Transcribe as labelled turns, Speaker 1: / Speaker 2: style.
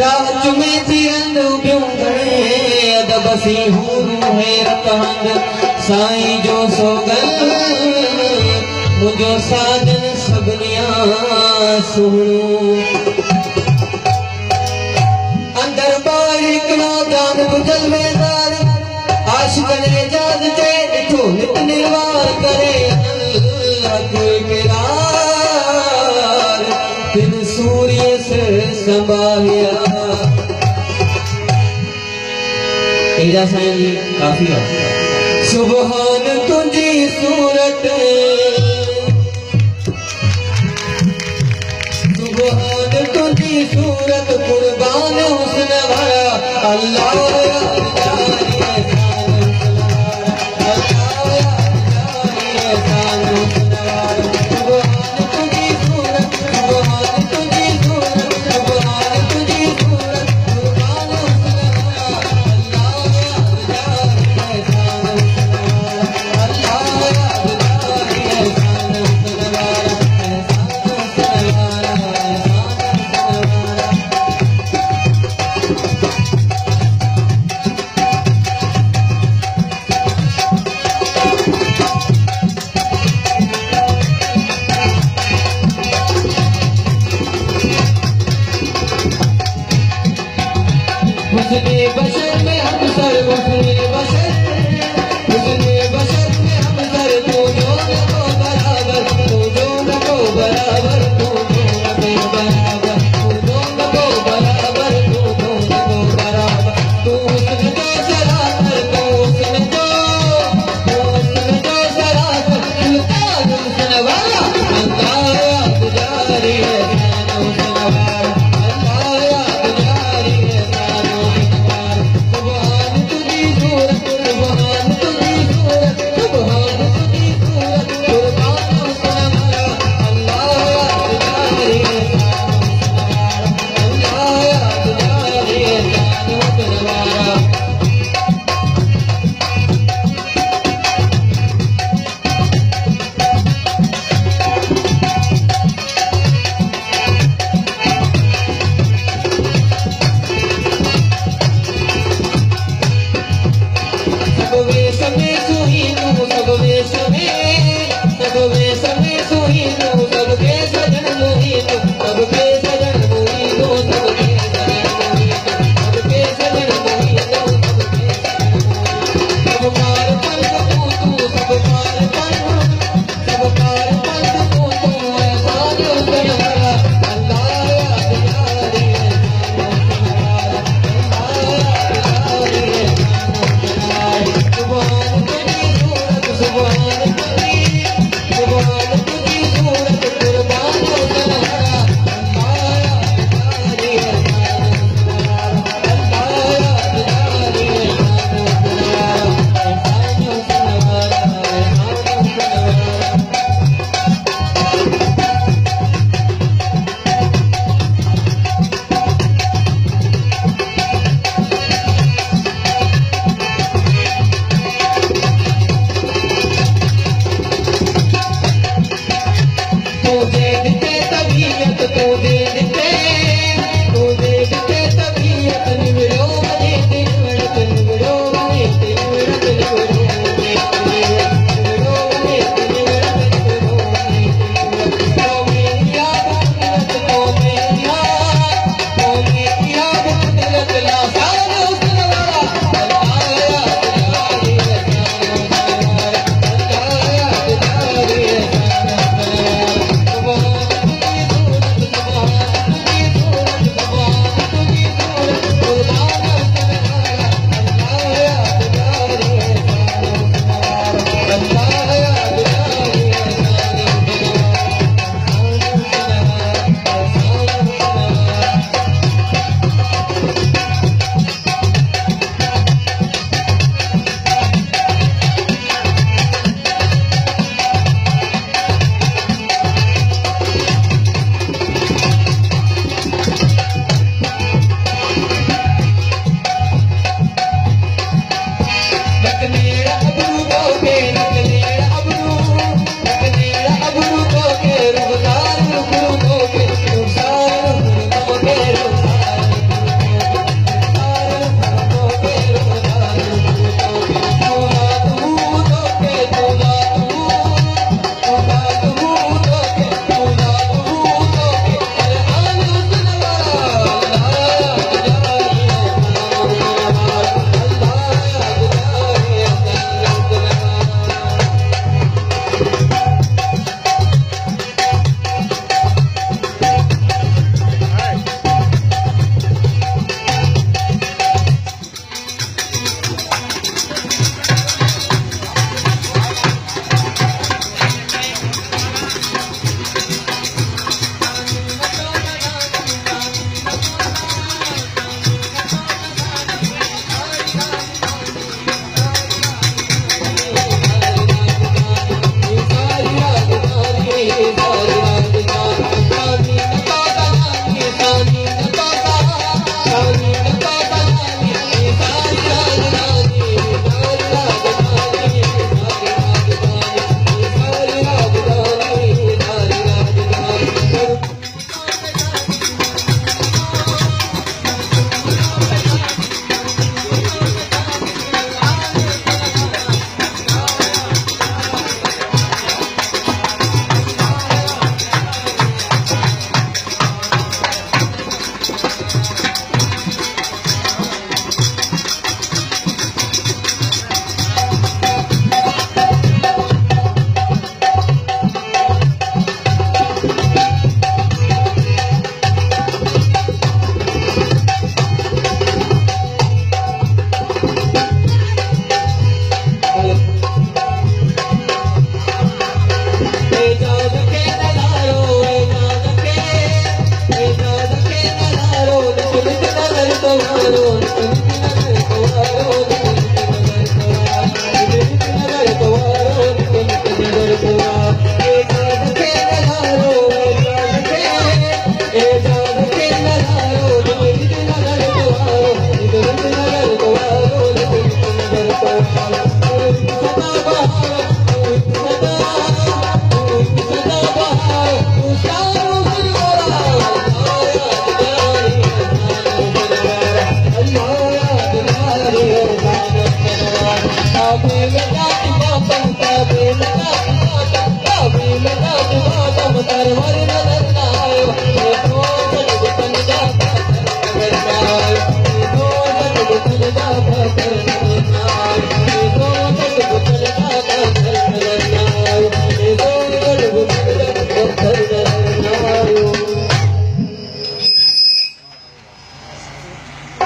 Speaker 1: राज में तिरंद उबियूं घणे अदब सी हूरूं हैरत हंद साईं जो सोगल मुझो साजन सभनिया सुहणो अंदर बाहर हिकिड़ो जान बुझल वेदार आशिकन एजाज ते ॾिठो नित निर्वार करे फिर सूर्य से संभालिया एजा साईं जी काफी है सुबहान तुझी सूरत सुबहान तुझी सूरत कुर्बान हुस्न वाला अल्लाह हुस्ने बशर में हम सर हुस्ने बशर में हम सर तू जो न को बराबर तू जो न को बराबर तू जो न को बराबर तू जो न को बराबर तू जो न को बराबर तू हुस्न जो सरासर तू हुस्न जो सरासर सुल्तान हुस्न वाला अल्लाह याद जारी है हुस्न वाला करो